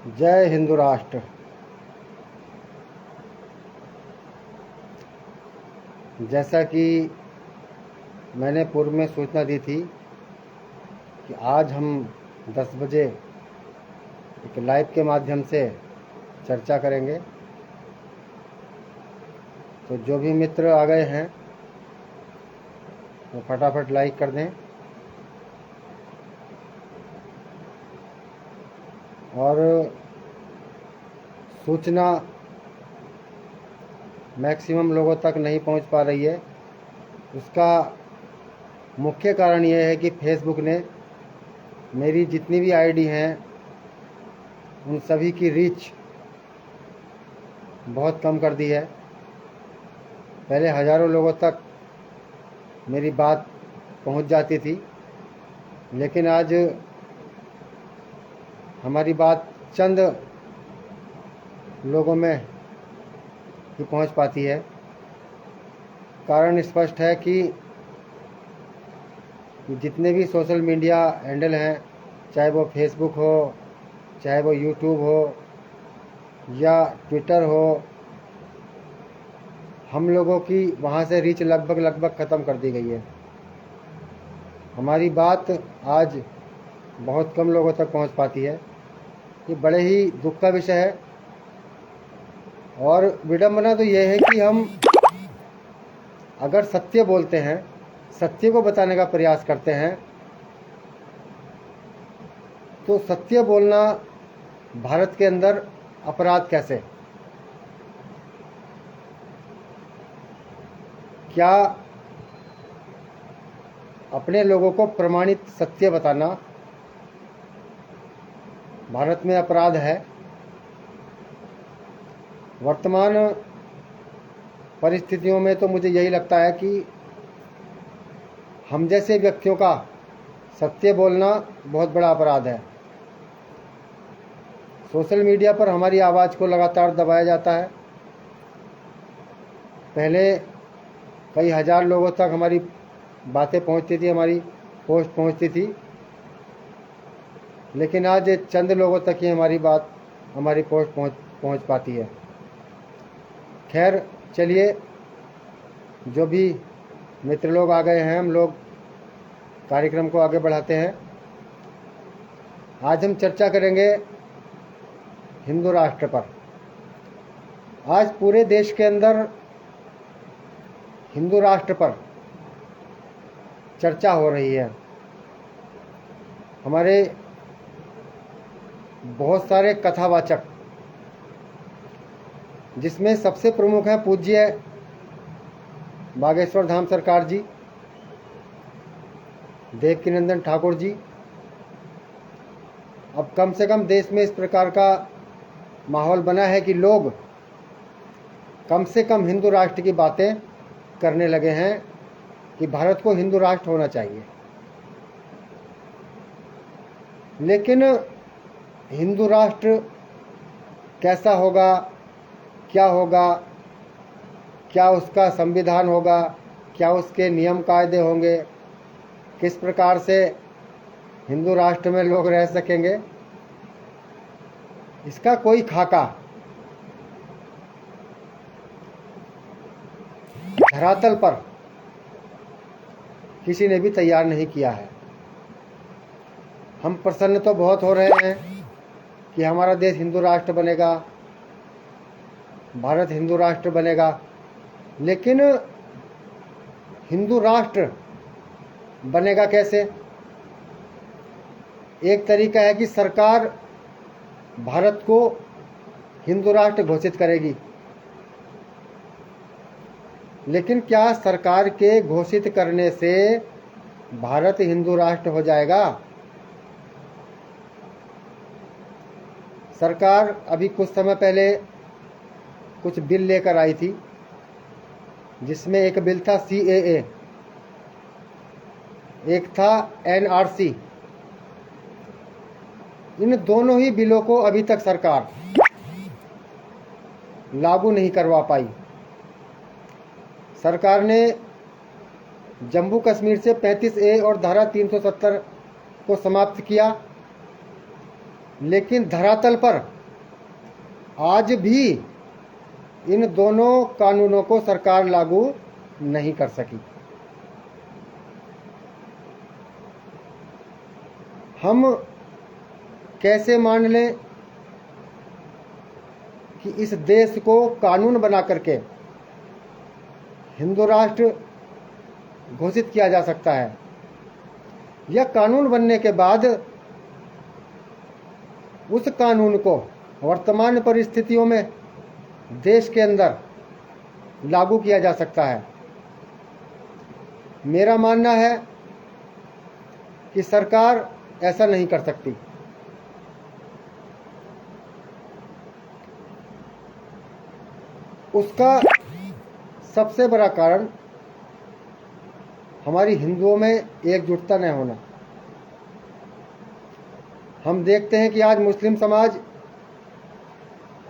जय हिंदू राष्ट्र। जैसा कि मैंने पूर्व में सूचना दी थी कि आज हम 10 बजे एक लाइव के माध्यम से चर्चा करेंगे, तो जो भी मित्र आ गए हैं वो फटाफट लाइक कर दें और सूचना मैक्सिमम लोगों तक नहीं पहुंच पा रही है। उसका मुख्य कारण ये है कि फेसबुक ने मेरी जितनी भी आईडी हैं उन सभी की रीच बहुत कम कर दी है। पहले हज़ारों लोगों तक मेरी बात पहुंच जाती थी, लेकिन आज हमारी बात चंद लोगों में ही पहुंच पाती है। कारण स्पष्ट है कि जितने भी सोशल मीडिया हैंडल हैं, चाहे वो फेसबुक हो, चाहे वो यूट्यूब हो या ट्विटर हो, हम लोगों की वहाँ से रीच लगभग ख़त्म कर दी गई है। हमारी बात आज बहुत कम लोगों तक पहुँच पाती है। ये बड़े ही दुख का विषय है और विडंबना तो ये है कि हम अगर सत्य बोलते हैं, सत्य को बताने का प्रयास करते हैं, तो सत्य बोलना भारत के अंदर अपराध कैसे? क्या अपने लोगों को प्रमाणित सत्य बताना भारत में अपराध है? वर्तमान परिस्थितियों में तो मुझे यही लगता है कि हम जैसे व्यक्तियों का सत्य बोलना बहुत बड़ा अपराध है। सोशल मीडिया पर हमारी आवाज़ को लगातार दबाया जाता है। पहले कई हज़ार लोगों तक हमारी बातें पहुंचती थी, हमारी पोस्ट पहुंचती थी, लेकिन आज चंद लोगों तक ही हमारी पोस्ट पहुंच पाती है। खैर, चलिए, जो भी मित्र लोग आ गए हैं, हम लोग कार्यक्रम को आगे बढ़ाते हैं। आज हम चर्चा करेंगे हिंदू राष्ट्र पर। आज पूरे देश के अंदर हिंदू राष्ट्र पर चर्चा हो रही है। हमारे बहुत सारे कथावाचक, जिसमें सबसे प्रमुख हैं पूज्य बागेश्वर धाम सरकार जी, देवकीनंदन ठाकुर जी। अब कम से कम देश में इस प्रकार का माहौल बना है कि लोग कम से कम हिंदू राष्ट्र की बातें करने लगे हैं कि भारत को हिंदू राष्ट्र होना चाहिए। लेकिन हिंदू राष्ट्र कैसा होगा, क्या होगा, क्या उसका संविधान होगा, क्या उसके नियम कायदे होंगे, किस प्रकार से हिंदू राष्ट्र में लोग रह सकेंगे, इसका कोई खाका धरातल पर किसी ने भी तैयार नहीं किया है। हम प्रसन्न तो बहुत हो रहे हैं कि हमारा देश हिंदू राष्ट्र बनेगा, भारत हिंदू राष्ट्र बनेगा, लेकिन हिंदू राष्ट्र बनेगा कैसे? एक तरीका है कि सरकार भारत को हिंदू राष्ट्र घोषित करेगी, लेकिन क्या सरकार के घोषित करने से भारत हिंदू राष्ट्र हो जाएगा? सरकार अभी कुछ समय पहले कुछ बिल लेकर आई थी, जिसमें एक बिल था CAA, एक था NRC। इन दोनों ही बिलों को अभी तक सरकार लागू नहीं करवा पाई। सरकार ने जम्मू कश्मीर से 35A और धारा 370 को समाप्त किया, लेकिन धरातल पर आज भी इन दोनों कानूनों को सरकार लागू नहीं कर सकी। हम कैसे मान लें कि इस देश को कानून बना करके हिंदू राष्ट्र घोषित किया जा सकता है, या कानून बनने के बाद उस कानून को वर्तमान परिस्थितियों में देश के अंदर लागू किया जा सकता है। मेरा मानना है कि सरकार ऐसा नहीं कर सकती। उसका सबसे बड़ा कारण हमारी हिंदुओं में एकजुटता न होना। हम देखते हैं कि आज मुस्लिम समाज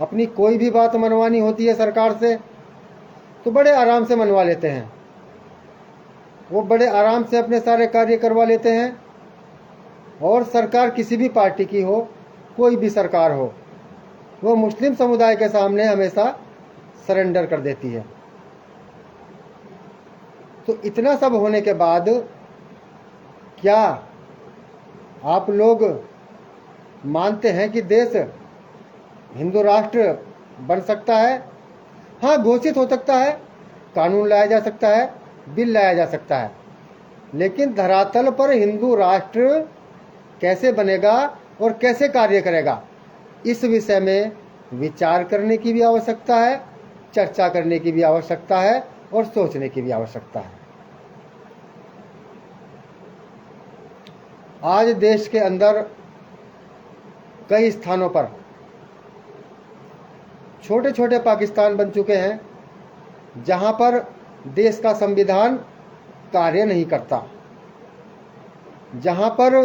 अपनी कोई भी बात मनवानी होती है सरकार से तो बड़े आराम से मनवा लेते हैं। वो बड़े आराम से अपने सारे कार्य करवा लेते हैं, और सरकार किसी भी पार्टी की हो, कोई भी सरकार हो, वो मुस्लिम समुदाय के सामने हमेशा सरेंडर कर देती है। तो इतना सब होने के बाद क्या आप लोग मानते हैं कि देश हिंदू राष्ट्र बन सकता है? हाँ, घोषित हो सकता है, कानून लाया जा सकता है, बिल लाया जा सकता है, लेकिन धरातल पर हिंदू राष्ट्र कैसे बनेगा और कैसे कार्य करेगा, इस विषय में विचार करने की भी आवश्यकता है, चर्चा करने की भी आवश्यकता है, और सोचने की भी आवश्यकता है। आज देश के अंदर कई स्थानों पर छोटे छोटे पाकिस्तान बन चुके हैं, जहां पर देश का संविधान कार्य नहीं करता, जहां पर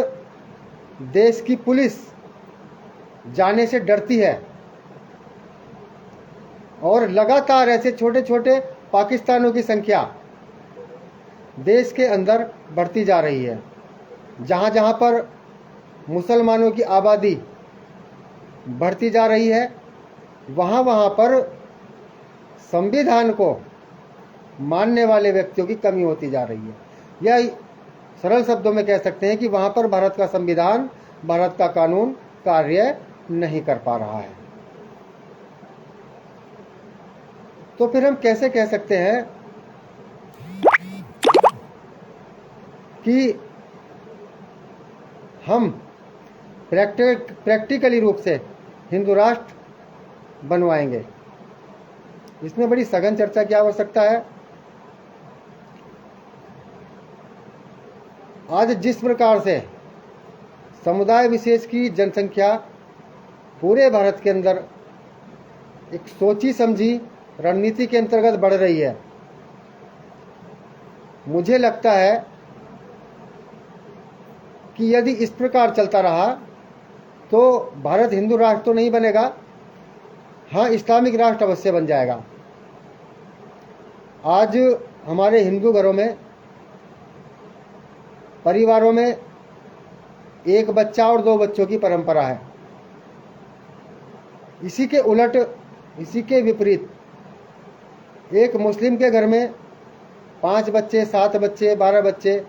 देश की पुलिस जाने से डरती है, और लगातार ऐसे छोटे छोटे पाकिस्तानों की संख्या देश के अंदर बढ़ती जा रही है। जहां जहां पर मुसलमानों की आबादी बढ़ती जा रही है, वहां वहां पर संविधान को मानने वाले व्यक्तियों की कमी होती जा रही है। या सरल शब्दों में कह सकते हैं कि वहां पर भारत का संविधान, भारत का कानून कार्य नहीं कर पा रहा है। तो फिर हम कैसे कह सकते हैं कि हम प्रैक्टिकली रूप से हिंदू राष्ट्र बनवाएंगे? इसमें बड़ी सघन चर्चा की आवश्यकता है। आज जिस प्रकार से समुदाय विशेष की जनसंख्या पूरे भारत के अंदर एक सोची समझी रणनीति के अंतर्गत बढ़ रही है, मुझे लगता है कि यदि इस प्रकार चलता रहा तो भारत हिंदू राष्ट्र तो नहीं बनेगा, हाँ, इस्लामिक राष्ट्र अवश्य बन जाएगा। आज हमारे हिंदू घरों में, परिवारों में एक बच्चा और दो बच्चों की परंपरा है। इसी के उलट, इसी के विपरीत एक मुस्लिम के घर में 5 बच्चे, 7 बच्चे, 12 बच्चे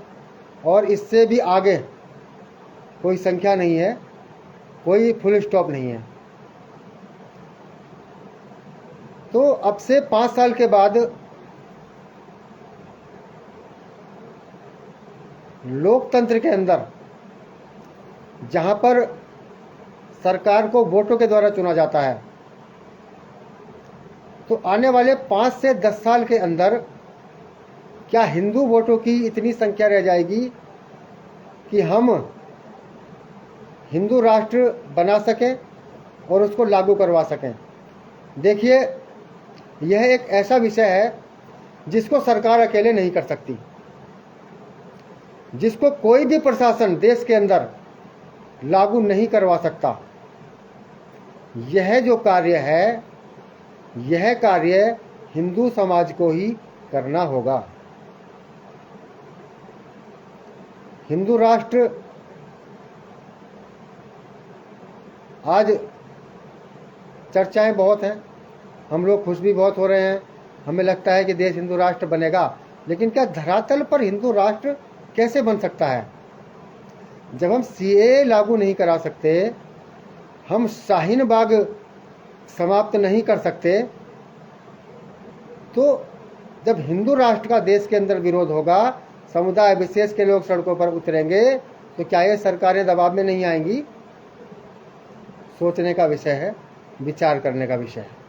और इससे भी आगे कोई संख्या नहीं है, कोई फुल स्टॉप नहीं है। तो अब से 5 साल के बाद लोकतंत्र के अंदर, जहां पर सरकार को वोटों के द्वारा चुना जाता है, तो आने वाले 5 से 10 साल के अंदर क्या हिंदू वोटों की इतनी संख्या रह जाएगी कि हम हिंदू राष्ट्र बना सकें और उसको लागू करवा सकें? देखिए, यह एक ऐसा विषय है जिसको सरकार अकेले नहीं कर सकती, जिसको कोई भी प्रशासन देश के अंदर लागू नहीं करवा सकता। यह जो कार्य है, यह कार्य हिंदू समाज को ही करना होगा। हिंदू राष्ट्र आज चर्चाएं बहुत हैं, हम लोग खुश भी बहुत हो रहे हैं, हमें लगता है कि देश हिंदू राष्ट्र बनेगा, लेकिन क्या धरातल पर हिंदू राष्ट्र कैसे बन सकता है? जब हम सीए लागू नहीं करा सकते, हम शाहीन बाग समाप्त नहीं कर सकते, तो जब हिंदू राष्ट्र का देश के अंदर विरोध होगा, समुदाय विशेष के लोग सड़कों पर उतरेंगे, तो क्या ये सरकारें दबाव में नहीं आएंगी? सोचने का विषय है, विचार करने का विषय है।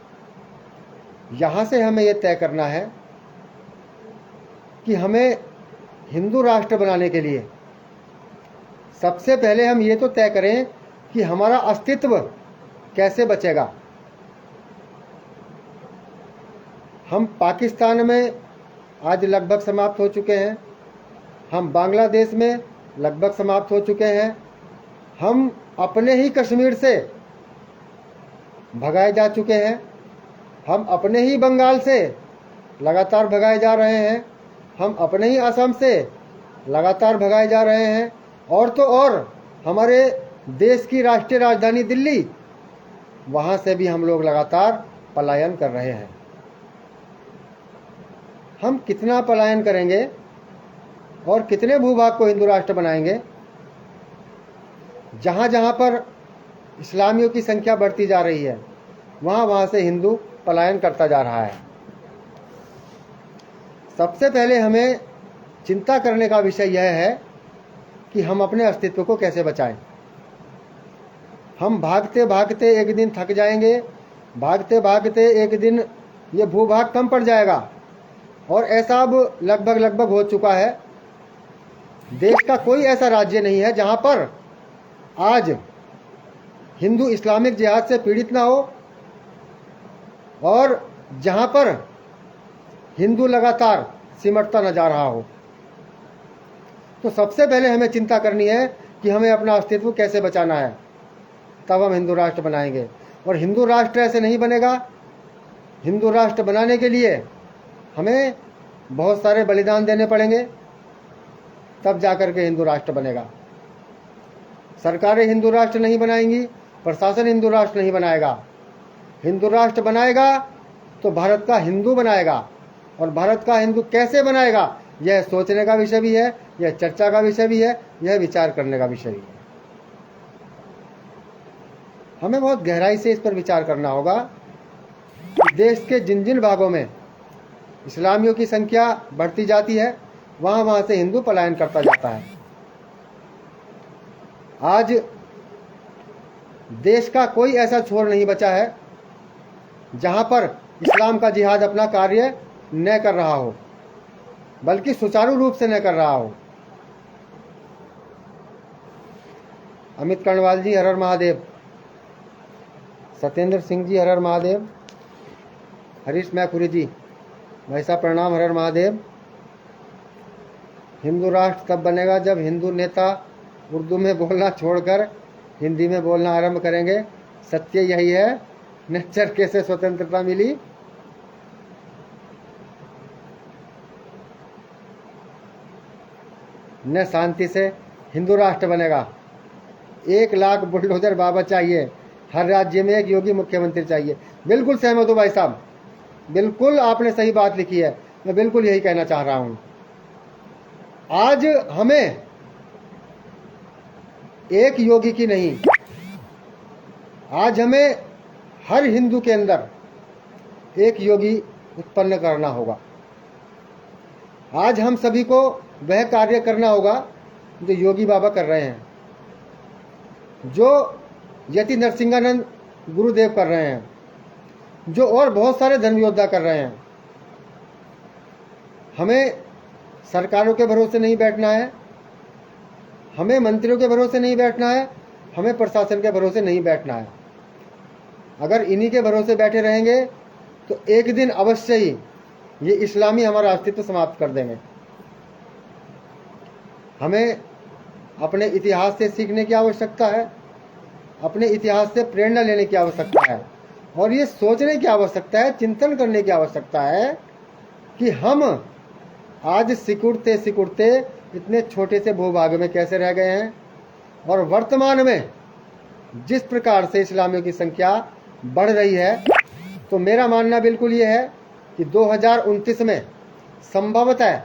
यहाँ से हमें ये तय करना है कि हमें हिंदू राष्ट्र बनाने के लिए सबसे पहले हम ये तो तय करें कि हमारा अस्तित्व कैसे बचेगा। हम पाकिस्तान में आज लगभग समाप्त हो चुके हैं, हम बांग्लादेश में लगभग समाप्त हो चुके हैं, हम अपने ही कश्मीर से भगाए जा चुके हैं, हम अपने ही बंगाल से लगातार भगाए जा रहे हैं, हम अपने ही असम से लगातार भगाए जा रहे हैं, और तो और हमारे देश की राष्ट्रीय राजधानी दिल्ली, वहाँ से भी हम लोग लगातार पलायन कर रहे हैं। हम कितना पलायन करेंगे और कितने भूभाग को हिंदू राष्ट्र बनाएंगे? जहाँ जहाँ पर इस्लामियों की संख्या बढ़ती जा रही है, वहाँ से हिंदू पलायन करता जा रहा है। सबसे पहले हमें चिंता करने का विषय यह है कि हम अपने अस्तित्व को कैसे बचाएं। हम भागते भागते एक दिन थक जाएंगे, भागते भागते एक दिन ये भूभाग कम पड़ जाएगा, और ऐसा अब लगभग हो चुका है। देश का कोई ऐसा राज्य नहीं है जहां पर आज हिंदू इस्लामिक जिहाद से पीड़ित ना हो, और जहां पर हिंदू लगातार सिमटता न जा रहा हो। तो सबसे पहले हमें चिंता करनी है कि हमें अपना अस्तित्व कैसे बचाना है, तब हम हिंदू राष्ट्र बनाएंगे। और हिंदू राष्ट्र ऐसे नहीं बनेगा। हिंदू राष्ट्र बनाने के लिए हमें बहुत सारे बलिदान देने पड़ेंगे, तब जाकर के हिंदू राष्ट्र बनेगा। सरकारें हिंदू राष्ट्र नहीं बनाएंगी, प्रशासन हिंदू राष्ट्र नहीं बनाएगा। हिंदू राष्ट्र बनाएगा तो भारत का हिंदू बनाएगा, और भारत का हिंदू कैसे बनाएगा, यह सोचने का विषय भी है, यह चर्चा का विषय भी है, यह विचार करने का विषय भी है। हमें बहुत गहराई से इस पर विचार करना होगा। देश के जिन जिन भागों में इस्लामियों की संख्या बढ़ती जाती है, वहां से हिंदू पलायन करता जाता है। आज देश का कोई ऐसा छोर नहीं बचा है जहां पर इस्लाम का जिहाद अपना कार्य न कर रहा हो, बल्कि सुचारू रूप से न कर रहा हो। अमित कर्णवाल जी हर हर महादेव, सत्येंद्र सिंह जी हर हर महादेव, हरीश मैखुरी जी भाई साहब प्रणाम, हर हर महादेव। हिंदू राष्ट्र तब बनेगा जब हिंदू नेता उर्दू में बोलना छोड़कर हिंदी में बोलना आरंभ करेंगे। सत्य यही है, न चरखे से स्वतंत्रता मिली, न शांति से हिंदू राष्ट्र बनेगा। 1 लाख बुलडोजर बाबा चाहिए, हर राज्य में एक योगी मुख्यमंत्री चाहिए। बिल्कुल सहमत हूँ भाई साहब, बिल्कुल आपने सही बात लिखी है, मैं बिल्कुल यही कहना चाह रहा हूँ। आज हमें एक योगी की नहीं, आज हमें हर हिंदू के अंदर एक योगी उत्पन्न करना होगा। आज हम सभी को वह कार्य करना होगा जो योगी बाबा कर रहे हैं, जो यति नरसिंहानंद गुरुदेव कर रहे हैं, जो और बहुत सारे धर्म योद्धा कर रहे हैं। हमें सरकारों के भरोसे नहीं बैठना है, हमें मंत्रियों के भरोसे नहीं बैठना है, हमें प्रशासन के भरोसे नहीं बैठना है। अगर इन्हीं के भरोसे बैठे रहेंगे तो एक दिन अवश्य ही ये इस्लामी हमारा अस्तित्व समाप्त कर देंगे। हमें अपने इतिहास से सीखने की आवश्यकता है, अपने इतिहास से प्रेरणा लेने की आवश्यकता है, और ये सोचने की आवश्यकता है, चिंतन करने की आवश्यकता है कि हम आज सिकुड़ते सिकुड़ते इतने छोटे से भूभाग में कैसे रह गए हैं, और वर्तमान में जिस प्रकार से इस्लामियों की संख्या बढ़ रही है, तो मेरा मानना बिल्कुल ये है कि 2029 में संभवतः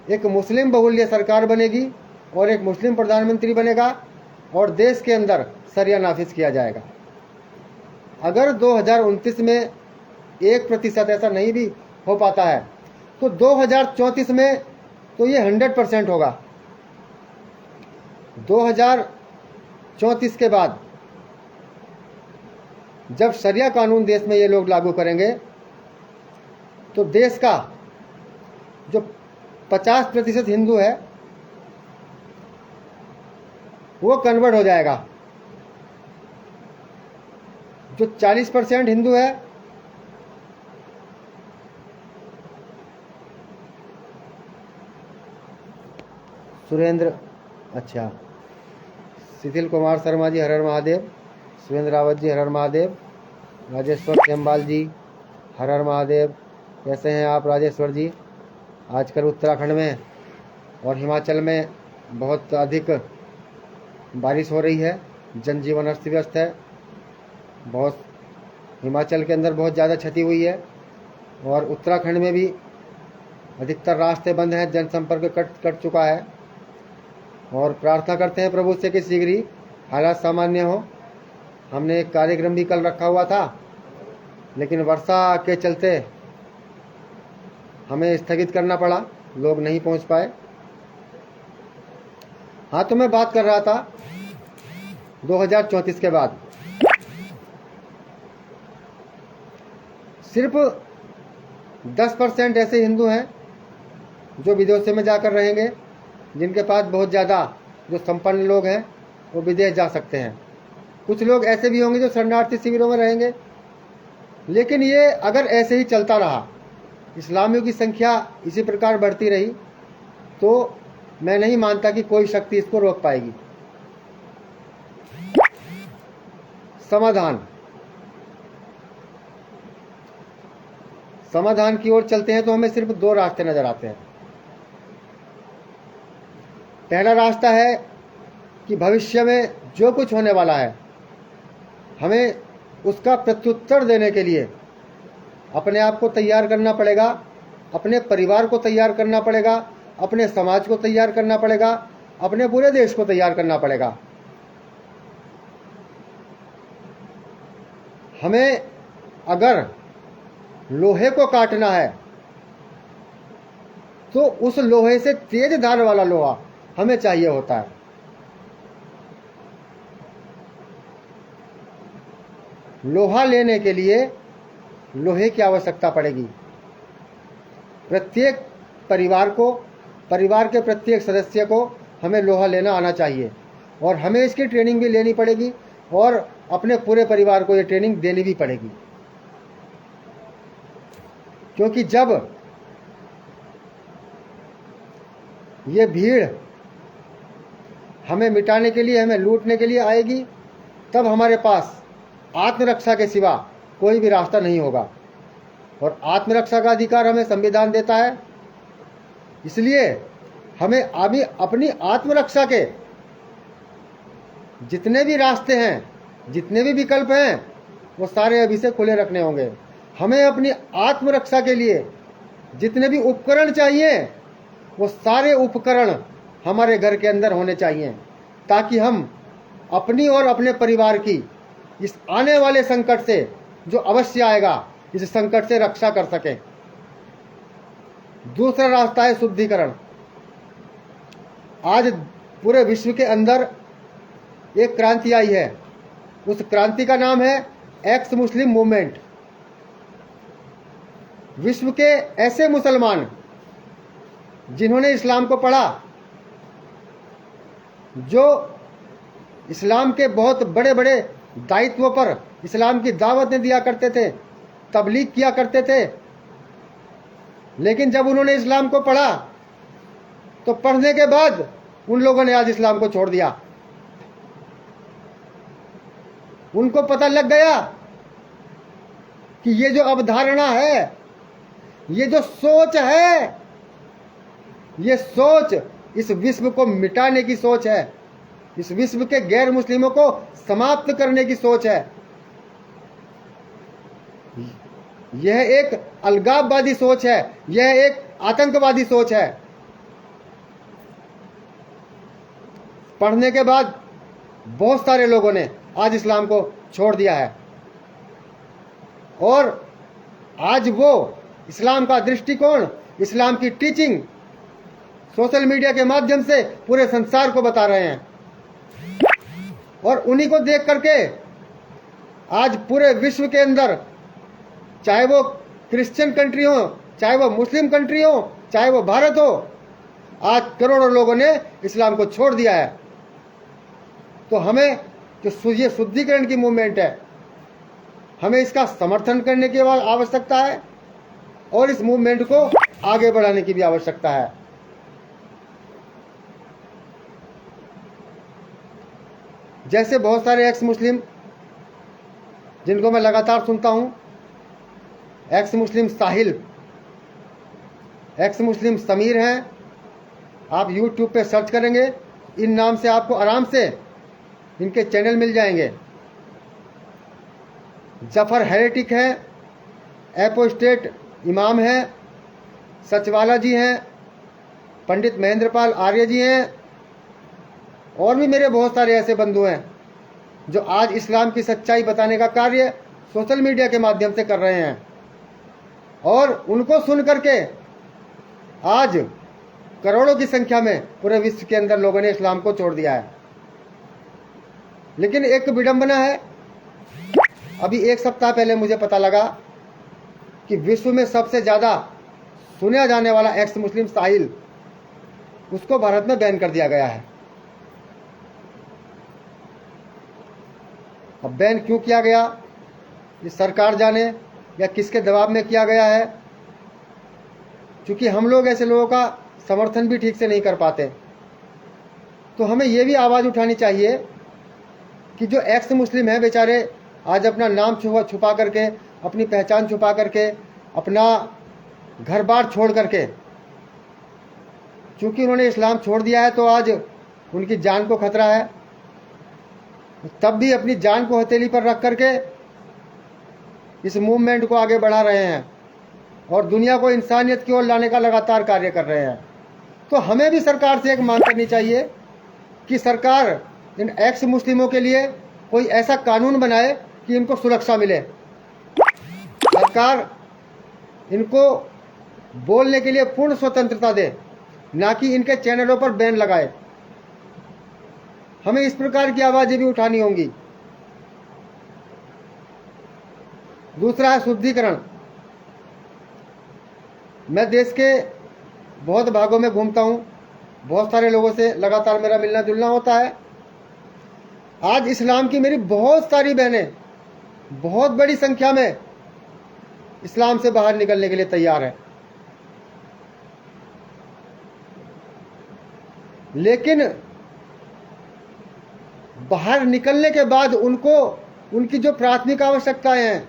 एक मुस्लिम बहुल्य सरकार बनेगी और एक मुस्लिम प्रधानमंत्री बनेगा और देश के अंदर शरिया नाफिज किया जाएगा। अगर 2029 में 1% ऐसा नहीं भी हो पाता है तो 2034 में तो ये 100% होगा। 2034 के बाद जब शरिया कानून देश में ये लोग लागू करेंगे तो देश का जो 50% हिंदू है वो कन्वर्ट हो जाएगा, जो 40% हिंदू है सुरेंद्र, अच्छा, शिथिल कुमार शर्मा जी हर हर महादेव, सुरेंद्र रावत जी हर हर महादेव, राजेश्वर खेमबाल जी हर हर महादेव। कैसे हैं आप राजेश्वर जी? आजकल उत्तराखंड में और हिमाचल में बहुत अधिक बारिश हो रही है, जनजीवन अस्त व्यस्त है, बहुत हिमाचल के अंदर बहुत ज़्यादा क्षति हुई है और उत्तराखंड में भी अधिकतर रास्ते बंद हैं, जनसंपर्क कट चुका है। और प्रार्थना करते हैं प्रभु से कि शीघ्र ही हालात सामान्य हो। हमने एक कार्यक्रम भी कल रखा हुआ था लेकिन वर्षा के चलते हमें स्थगित करना पड़ा, लोग नहीं पहुंच पाए। हाँ, तो मैं बात कर रहा था 2034 के बाद सिर्फ 10% ऐसे हिंदू हैं जो विदेशों में जाकर रहेंगे, जिनके पास बहुत ज़्यादा जो संपन्न लोग हैं वो विदेश जा सकते हैं। कुछ लोग ऐसे भी होंगे जो शरणार्थी शिविरों में रहेंगे। लेकिन ये अगर ऐसे ही चलता रहा, इस्लामियों की संख्या इसी प्रकार बढ़ती रही, तो मैं नहीं मानता कि कोई शक्ति इसको रोक पाएगी। समाधान की ओर चलते हैं तो हमें सिर्फ 2 रास्ते नजर आते हैं। पहला रास्ता है कि भविष्य में जो कुछ होने वाला है हमें उसका प्रत्युत्तर देने के लिए अपने आप को तैयार करना पड़ेगा, अपने परिवार को तैयार करना पड़ेगा, अपने समाज को तैयार करना पड़ेगा, अपने पूरे देश को तैयार करना पड़ेगा। हमें अगर लोहे को काटना है तो उस लोहे से तेज धार वाला लोहा हमें चाहिए होता है। लोहा लेने के लिए लोहे की आवश्यकता पड़ेगी। प्रत्येक परिवार को, परिवार के प्रत्येक सदस्य को हमें लोहा लेना आना चाहिए और हमें इसकी ट्रेनिंग भी लेनी पड़ेगी और अपने पूरे परिवार को ये ट्रेनिंग देनी भी पड़ेगी। क्योंकि जब ये भीड़ हमें मिटाने के लिए, हमें लूटने के लिए आएगी, तब हमारे पास आत्मरक्षा के सिवा कोई भी रास्ता नहीं होगा। और आत्मरक्षा का अधिकार हमें संविधान देता है। इसलिए हमें अभी अपनी आत्मरक्षा के जितने भी रास्ते हैं, जितने भी विकल्प हैं, वो सारे अभी से खुले रखने होंगे। हमें अपनी आत्मरक्षा के लिए जितने भी उपकरण चाहिए वो सारे उपकरण हमारे घर के अंदर होने चाहिए, ताकि हम अपनी और अपने परिवार की इस आने वाले संकट से, जो अवश्य आएगा, इस संकट से रक्षा कर सकें। दूसरा रास्ता है शुद्धिकरण। आज पूरे विश्व के अंदर एक क्रांति आई है, उस क्रांति का नाम है एक्स मुस्लिम मूवमेंट। विश्व के ऐसे मुसलमान जिन्होंने इस्लाम को पढ़ा, जो इस्लाम के बहुत बड़े बड़े दायित्वों पर इस्लाम की दावतें दिया करते थे, तबलीग किया करते थे, लेकिन जब उन्होंने इस्लाम को पढ़ा तो पढ़ने के बाद उन लोगों ने आज इस्लाम को छोड़ दिया। उनको पता लग गया कि ये जो अवधारणा है, ये जो सोच है, ये सोच इस विश्व को मिटाने की सोच है, इस विश्व के गैर मुस्लिमों को समाप्त करने की सोच है। यह एक अलगाववादी सोच है, यह एक आतंकवादी सोच है। पढ़ने के बाद बहुत सारे लोगों ने आज इस्लाम को छोड़ दिया है और आज वो इस्लाम का दृष्टिकोण, इस्लाम की टीचिंग सोशल मीडिया के माध्यम से पूरे संसार को बता रहे हैं। और उन्हीं को देख करके आज पूरे विश्व के अंदर, चाहे वो क्रिश्चियन कंट्री हो, चाहे वो मुस्लिम कंट्री हो, चाहे वो भारत हो, आज करोड़ों लोगों ने इस्लाम को छोड़ दिया है। तो हमें जो ये शुद्धिकरण की मूवमेंट है, हमें इसका समर्थन करने की आवश्यकता है और इस मूवमेंट को आगे बढ़ाने की भी आवश्यकता है। जैसे बहुत सारे एक्स मुस्लिम जिनको मैं लगातार सुनता हूं, एक्स मुस्लिम साहिल, एक्स मुस्लिम समीर हैं। आप YouTube पे सर्च करेंगे, इन नाम से आपको आराम से इनके चैनल मिल जाएंगे। जफर हेरेटिक हैं, एपोस्टेट इमाम हैं, सचवाला जी हैं, पंडित महेंद्रपाल आर्य जी हैं और भी मेरे बहुत सारे ऐसे बंधु हैं जो आज इस्लाम की सच्चाई बताने का कार्य सोशल मीडिया के माध्यम से कर रहे हैं। और उनको सुन करके आज करोड़ों की संख्या में पूरे विश्व के अंदर लोगों ने इस्लाम को छोड़ दिया है। लेकिन एक विडंबना है, अभी एक सप्ताह पहले मुझे पता लगा कि विश्व में सबसे ज़्यादा सुना जाने वाला एक्स मुस्लिम साहिल, उसको भारत में बैन कर दिया गया है। अब बैन क्यों किया गया, ये सरकार जाने या किसके दबाव में किया गया है, क्योंकि हम लोग ऐसे लोगों का समर्थन भी ठीक से नहीं कर पाते। तो हमें ये भी आवाज़ उठानी चाहिए कि जो एक्स मुस्लिम है बेचारे, आज अपना नाम छुपा करके, अपनी पहचान छुपा करके, अपना घर बार छोड़ करके, क्योंकि उन्होंने इस्लाम छोड़ दिया है तो आज उनकी जान को खतरा है, तब भी अपनी जान को हथेली पर रख करके इस मूवमेंट को आगे बढ़ा रहे हैं और दुनिया को इंसानियत की ओर लाने का लगातार कार्य कर रहे हैं। तो हमें भी सरकार से एक मांग करनी चाहिए कि सरकार इन एक्स मुस्लिमों के लिए कोई ऐसा कानून बनाए कि इनको सुरक्षा मिले। सरकार इनको बोलने के लिए पूर्ण स्वतंत्रता दे, ना कि इनके चैनलों पर बैन लगाए। हमें इस प्रकार की आवाज़ें भी उठानी होंगी। दूसरा है शुद्धिकरण। मैं देश के बहुत भागों में घूमता हूँ, बहुत सारे लोगों से लगातार मेरा मिलना जुलना होता है। आज इस्लाम की मेरी बहुत सारी बहनें बहुत बड़ी संख्या में इस्लाम से बाहर निकलने के लिए तैयार है, लेकिन बाहर निकलने के बाद उनको उनकी जो प्राथमिक आवश्यकताएं हैं,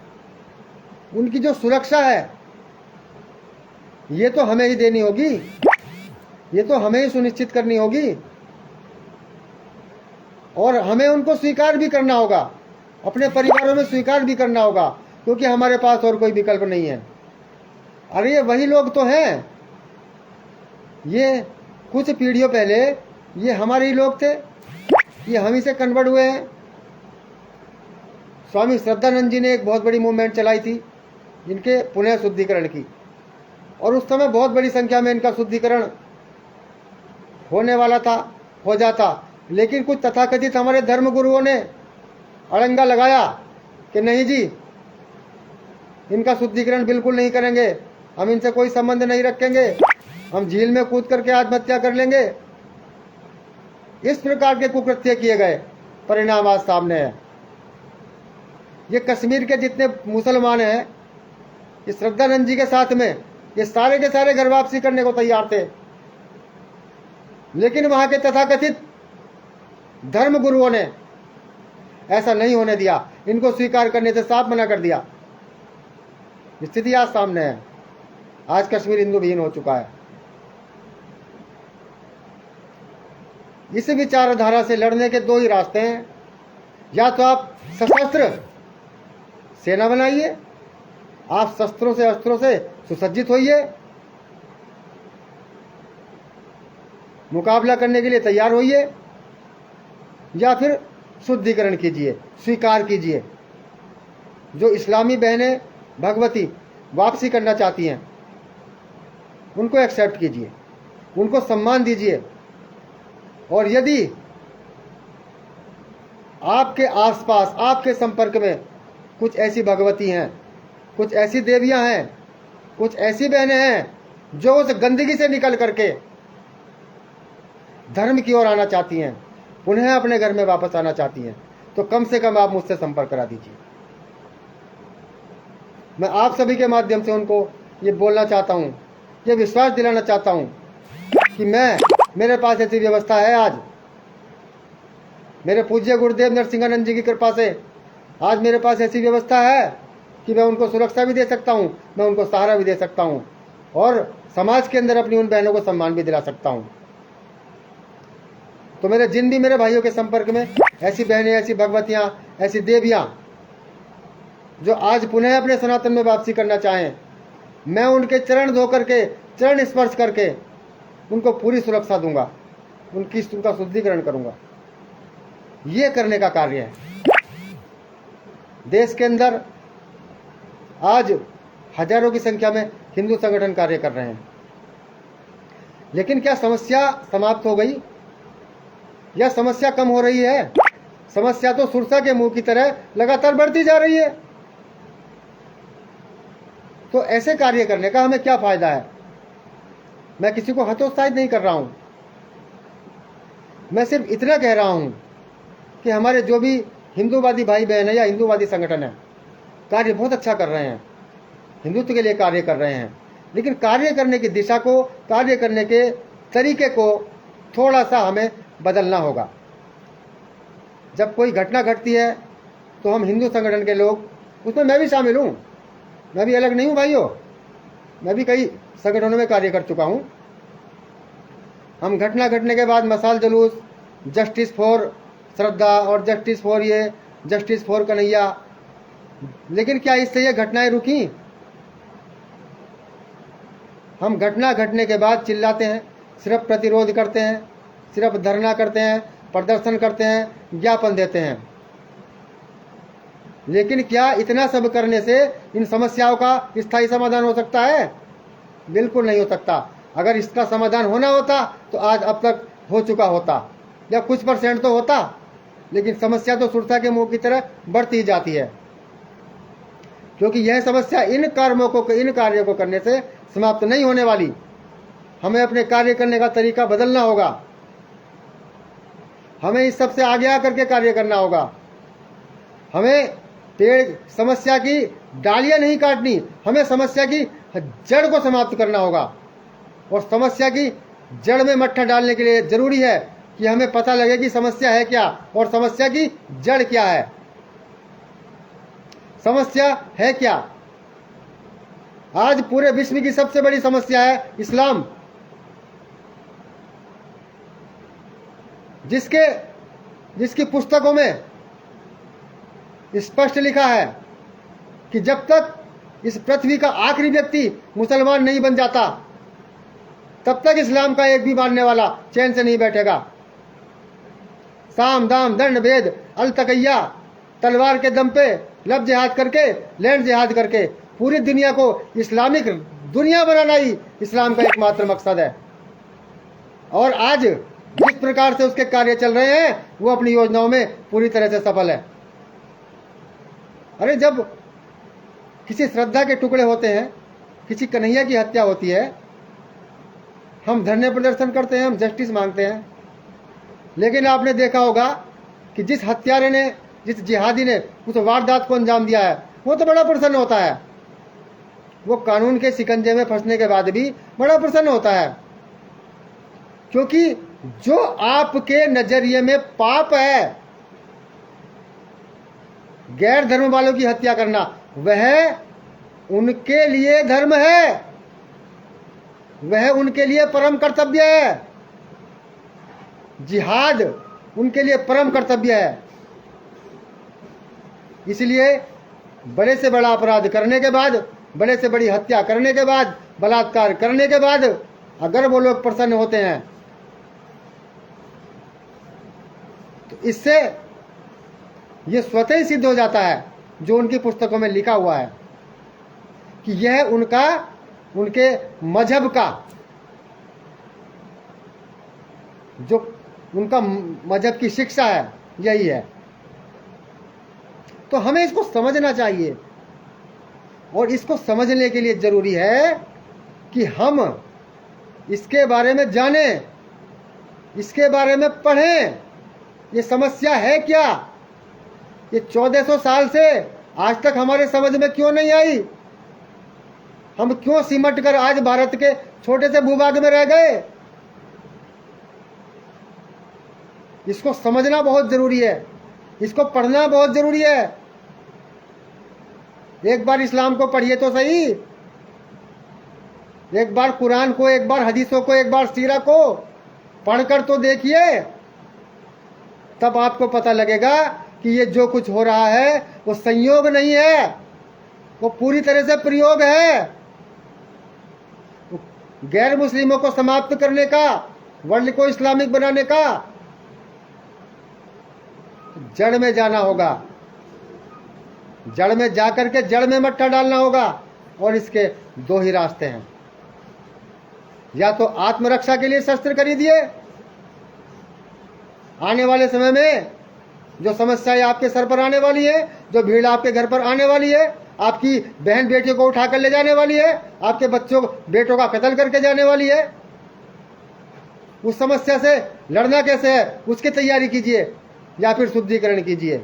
उनकी जो सुरक्षा है, ये तो हमें ही देनी होगी, ये तो हमें ही सुनिश्चित करनी होगी और हमें उनको स्वीकार भी करना होगा, अपने परिवारों में स्वीकार भी करना होगा, क्योंकि हमारे पास और कोई विकल्प नहीं है। अरे ये वही लोग तो हैं, ये कुछ पीढ़ियों पहले ये हमारे ही लोग थे, ये हम ही से कन्वर्ट हुए हैं। स्वामी श्रद्धानंद जी ने एक बहुत बड़ी मूवमेंट चलाई थी इनके पुनः शुद्धिकरण की, और उस समय बहुत बड़ी संख्या में इनका शुद्धिकरण होने वाला था, हो जाता, लेकिन कुछ तथाकथित हमारे धर्म गुरुओं ने अड़ंगा लगाया कि नहीं जी, इनका शुद्धिकरण बिल्कुल नहीं करेंगे, हम इनसे कोई संबंध नहीं रखेंगे, हम झील में कूद करके आत्महत्या कर लेंगे। इस प्रकार के कुकृत्य किए गए, परिणाम आज सामने है। ये कश्मीर के जितने मुसलमान हैं, ये श्रद्धानंद जी के साथ में ये सारे के सारे घर वापसी करने को तैयार थे, लेकिन वहां के तथाकथित धर्म गुरुओं ने ऐसा नहीं होने दिया, इनको स्वीकार करने से साफ मना कर दिया। स्थिति आज सामने है, आज कश्मीर हिंदू विहीन हो चुका है। इस विचारधारा से लड़ने के दो ही रास्ते हैं, या तो आप सशस्त्र सेना बनाइए आप शस्त्रों से अस्त्रों से सुसज्जित होइए, मुकाबला करने के लिए तैयार होइए, या फिर शुद्धिकरण कीजिए, स्वीकार कीजिए। जो इस्लामी बहनें भगवती वापसी करना चाहती हैं उनको एक्सेप्ट कीजिए, उनको सम्मान दीजिए। और यदि आपके आसपास, आपके संपर्क में कुछ ऐसी भगवती हैं, कुछ ऐसी देवियां हैं, कुछ ऐसी बहनें हैं जो उस गंदगी से निकल करके धर्म की ओर आना चाहती हैं, उन्हें अपने घर में वापस आना चाहती हैं, तो कम से कम आप मुझसे संपर्क करा दीजिए। मैं आप सभी के माध्यम से उनको ये बोलना चाहता हूँ, ये विश्वास दिलाना चाहता हूँ कि मेरे पास ऐसी व्यवस्था है। आज मेरे पूज्य गुरुदेव नरसिंहानंद जी की कृपा से आज मेरे पास ऐसी व्यवस्था है कि मैं उनको सुरक्षा भी दे सकता हूँ, मैं उनको सहारा भी दे सकता हूँ, और समाज के अंदर अपनी उन बहनों को सम्मान भी दिला सकता हूँ। तो मेरे जिन भी मेरे भाइयों के संपर्क में ऐसी बहनें, ऐसी भगवतियाँ, ऐसी देवियाँ जो आज पुनः अपने सनातन में वापसी करना चाहें, मैं उनके चरण धो करके, चरण स्पर्श करके उनको पूरी सुरक्षा दूंगा, उनका शुद्धिकरण करूंगा। ये करने का कार्य है। देश के अंदर आज हजारों की संख्या में हिंदू संगठन कार्य कर रहे हैं, लेकिन क्या समस्या समाप्त हो गई या समस्या कम हो रही है? समस्या तो सुरसा के मुंह की तरह लगातार बढ़ती जा रही है। तो ऐसे कार्य करने का हमें क्या फायदा है? मैं किसी को हतोत्साहित नहीं कर रहा हूं, मैं सिर्फ इतना कह रहा हूं कि हमारे जो भी हिंदूवादी भाई बहन है या हिंदूवादी संगठन है, कार्य बहुत अच्छा कर रहे हैं, हिंदुत्व के लिए कार्य कर रहे हैं, लेकिन कार्य करने की दिशा को, कार्य करने के तरीके को थोड़ा सा हमें बदलना होगा। जब कोई घटना घटती है तो हम हिंदू संगठन के लोग, उसमें मैं भी शामिल हूँ, मैं भी अलग नहीं हूँ भाइयों, मैं भी कई संगठनों में कार्य कर चुका हूँ। हम घटना घटने के बाद मशाल जुलूस, जस्टिस फॉर श्रद्धा और जस्टिस फॉर ये, जस्टिस फॉर कन्हैया, लेकिन क्या इससे ये घटनाएं रुकी? हम घटना घटने के बाद चिल्लाते हैं, सिर्फ प्रतिरोध करते हैं, सिर्फ धरना करते हैं, प्रदर्शन करते हैं, ज्ञापन देते हैं, लेकिन क्या इतना सब करने से इन समस्याओं का स्थायी समाधान हो सकता है? बिल्कुल नहीं हो सकता। अगर इसका समाधान होना होता तो आज अब तक हो चुका होता, या कुछ % तो होता, लेकिन समस्या तो सुरसा के मुंह की तरह बढ़ती जाती है, क्योंकि यह समस्या इन कर्मों को, इन कार्यों को करने से समाप्त नहीं होने वाली। हमें अपने कार्य करने का तरीका बदलना होगा, हमें इस सबसे आगे आकर के कार्य करना होगा। हमें पेड़, समस्या की डालियां नहीं काटनी, हमें समस्या की जड़ को समाप्त करना होगा। और समस्या की जड़ में मट्ठा डालने के लिए जरूरी है कि हमें पता लगे कि समस्या है क्या और समस्या की जड़ क्या है। समस्या है क्या? आज पूरे विश्व की सबसे बड़ी समस्या है इस्लाम, जिसकी पुस्तकों में स्पष्ट लिखा है कि जब तक इस पृथ्वी का आखिरी व्यक्ति मुसलमान नहीं बन जाता, तब तक इस्लाम का एक भी मानने वाला चैन से नहीं बैठेगा। साम दाम दंड भेद अल तकैया, तलवार के दम पे लब जिहाद करके, लैंड जिहाद करके पूरी दुनिया को इस्लामिक दुनिया बनाना ही इस्लाम का एकमात्र मकसद है। और आज जिस प्रकार से उसके कार्य चल रहे हैं वो अपनी योजनाओं में पूरी तरह से सफल है। अरे जब किसी श्रद्धा के टुकड़े होते हैं, किसी कन्हैया की हत्या होती है, हम धरने प्रदर्शन करते हैं, हम जस्टिस मांगते हैं, लेकिन आपने देखा होगा कि जिस हत्यारे ने, जिस जिहादी ने उस वारदात को अंजाम दिया है, वो तो बड़ा प्रसन्न होता है। वो कानून के शिकंजे में फंसने के बाद भी बड़ा प्रसन्न होता है, क्योंकि जो आपके नजरिए में पाप है, गैर धर्म वालों की हत्या करना, वह उनके लिए धर्म है, वह उनके लिए परम कर्तव्य है। जिहाद उनके लिए परम कर्तव्य है। इसलिए बड़े से बड़ा अपराध करने के बाद, बड़े से बड़ी हत्या करने के बाद, बलात्कार करने के बाद अगर वो लोग प्रसन्न होते हैं तो इससे ये स्वतः ही सिद्ध हो जाता है जो उनकी पुस्तकों में लिखा हुआ है कि यह उनके मजहब का, जो उनका मजहब की शिक्षा है, यही है। तो हमें इसको समझना चाहिए और इसको समझने के लिए जरूरी है कि हम इसके बारे में जानें, इसके बारे में पढ़ें। ये समस्या है क्या? ये 1400 साल से आज तक हमारे समझ में क्यों नहीं आई? हम क्यों सिमट कर आज भारत के छोटे से भूभाग में रह गए? इसको समझना बहुत जरूरी है, इसको पढ़ना बहुत जरूरी है। एक बार इस्लाम को पढ़िए तो सही, एक बार कुरान को, एक बार हदीसों को, एक बार सीरा को पढ़कर तो देखिए, तब आपको पता लगेगा कि ये जो कुछ हो रहा है वो संयोग नहीं है, वो पूरी तरह से प्रयोग है। गैर मुस्लिमों को समाप्त करने का, वर्ल्ड को इस्लामिक बनाने का जड़ में जाना होगा, जड़ में जाकर के जड़ में मट्टा डालना होगा। और इसके दो ही रास्ते हैं, या तो आत्मरक्षा के लिए शस्त्र खरीदिए, आने वाले समय में जो समस्याएं आपके सर पर आने वाली है, जो भीड़ आपके घर पर आने वाली है, आपकी बहन बेटियों को उठाकर ले जाने वाली है, आपके बच्चों बेटों का कत्ल करके जाने वाली है, उस समस्या से लड़ना कैसे है उसकी तैयारी कीजिए या फिर शुद्धिकरण कीजिए।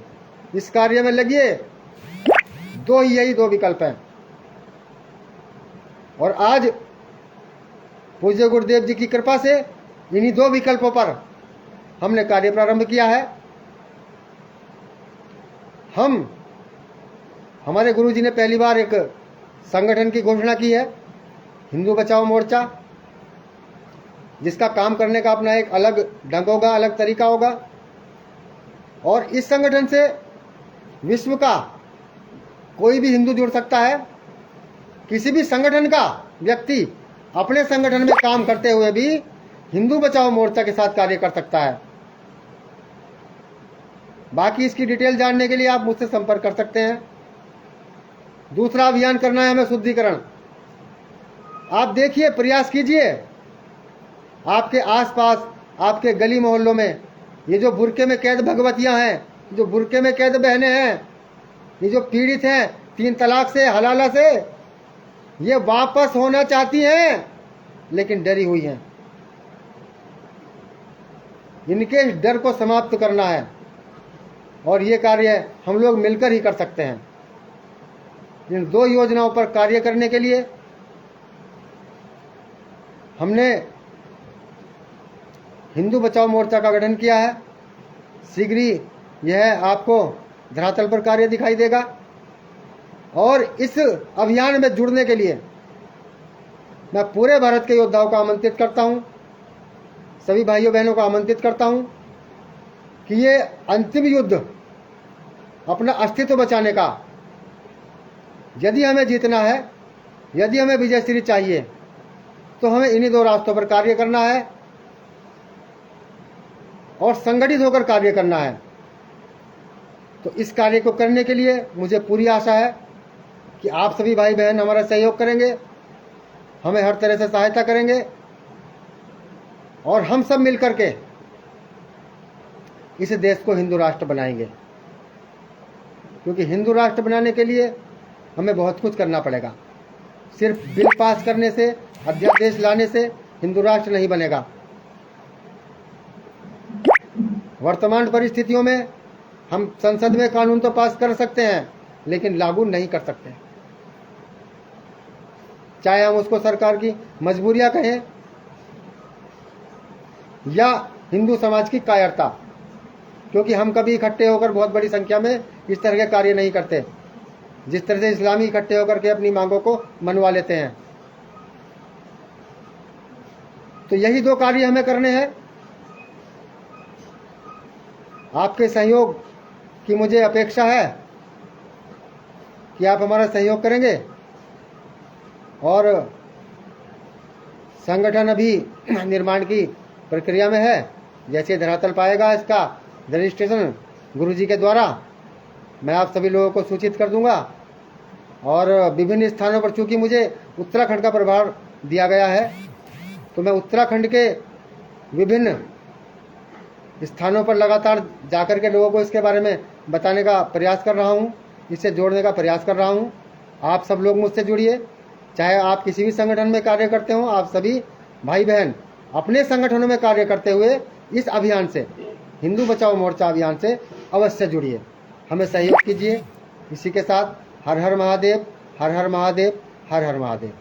इस कार्य में लगिए। यही दो विकल्प हैं। और आज पूज्य गुरुदेव जी की कृपा से इन्हीं दो विकल्पों पर हमने कार्य प्रारंभ किया है। हमारे गुरु जी ने पहली बार एक संगठन की घोषणा की है, हिंदू बचाओ मोर्चा, जिसका काम करने का अपना एक अलग ढंग होगा, अलग तरीका होगा। और इस संगठन से विश्व का कोई भी हिंदू जुड़ सकता है। किसी भी संगठन का व्यक्ति अपने संगठन में काम करते हुए भी हिंदू बचाओ मोर्चा के साथ कार्य कर सकता है। बाकी इसकी डिटेल जानने के लिए आप मुझसे संपर्क कर सकते हैं। दूसरा अभियान करना है हमें शुद्धिकरण। आप देखिए, प्रयास कीजिए, आपके आसपास, आपके गली मोहल्लों में ये जो बुरके में कैद भगवतियां हैं, जो बुरके में कैद बहनें हैं, ये जो पीड़ित हैं 3 तलाक से, हलाला से, ये वापस होना चाहती हैं लेकिन डरी हुई हैं। इनके इस डर को समाप्त करना है और ये कार्य हम लोग मिलकर ही कर सकते हैं। इन 2 योजनाओं पर कार्य करने के लिए हमने हिंदू बचाओ मोर्चा का गठन किया है। शीघ्र ही यह आपको धरातल पर कार्य दिखाई देगा। और इस अभियान में जुड़ने के लिए मैं पूरे भारत के योद्धाओं को आमंत्रित करता हूं, सभी भाइयों बहनों को आमंत्रित करता हूं कि ये अंतिम युद्ध, अपना अस्तित्व बचाने का, यदि हमें जीतना है, यदि हमें विजयश्री चाहिए, तो हमें इन्हीं 2 रास्तों पर कार्य करना है और संगठित होकर कार्य करना है। तो इस कार्य को करने के लिए मुझे पूरी आशा है कि आप सभी भाई बहन हमारा सहयोग करेंगे, हमें हर तरह से सहायता करेंगे और हम सब मिलकर के इस देश को हिंदू राष्ट्र बनाएंगे। क्योंकि हिंदू राष्ट्र बनाने के लिए हमें बहुत कुछ करना पड़ेगा। सिर्फ बिल पास करने से, अध्यादेश लाने से हिंदू राष्ट्र नहीं बनेगा। वर्तमान परिस्थितियों में हम संसद में कानून तो पास कर सकते हैं लेकिन लागू नहीं कर सकते, चाहे हम उसको सरकार की मजबूरियां कहें या हिंदू समाज की कायरता। क्योंकि हम कभी इकट्ठे होकर बहुत बड़ी संख्या में इस तरह के कार्य नहीं करते, जिस तरह से इस्लामी इकट्ठे होकर के अपनी मांगों को मनवा लेते हैं। तो यही 2 कार्य हमें करने हैं। आपके सहयोग की मुझे अपेक्षा है कि आप हमारा सहयोग करेंगे। और संगठन अभी निर्माण की प्रक्रिया में है। जैसे धरातल पाएगा इसका रजिस्ट्रेशन गुरुजी के द्वारा, मैं आप सभी लोगों को सूचित कर दूंगा। और विभिन्न स्थानों पर, चूंकि मुझे उत्तराखंड का प्रभार दिया गया है, तो मैं उत्तराखंड के विभिन्न स्थानों पर लगातार जाकर के लोगों को इसके बारे में बताने का प्रयास कर रहा हूँ, इससे जोड़ने का प्रयास कर रहा हूँ। आप सब लोग मुझसे जुड़िए, चाहे आप किसी भी संगठन में कार्य करते हो। आप सभी भाई बहन अपने संगठनों में कार्य करते हुए इस अभियान से, हिंदू बचाओ मोर्चा अभियान से अवश्य जुड़िए, हमें सहयोग कीजिए। इसी के साथ हर हर महादेव, हर हर महादेव, हर हर महादेव।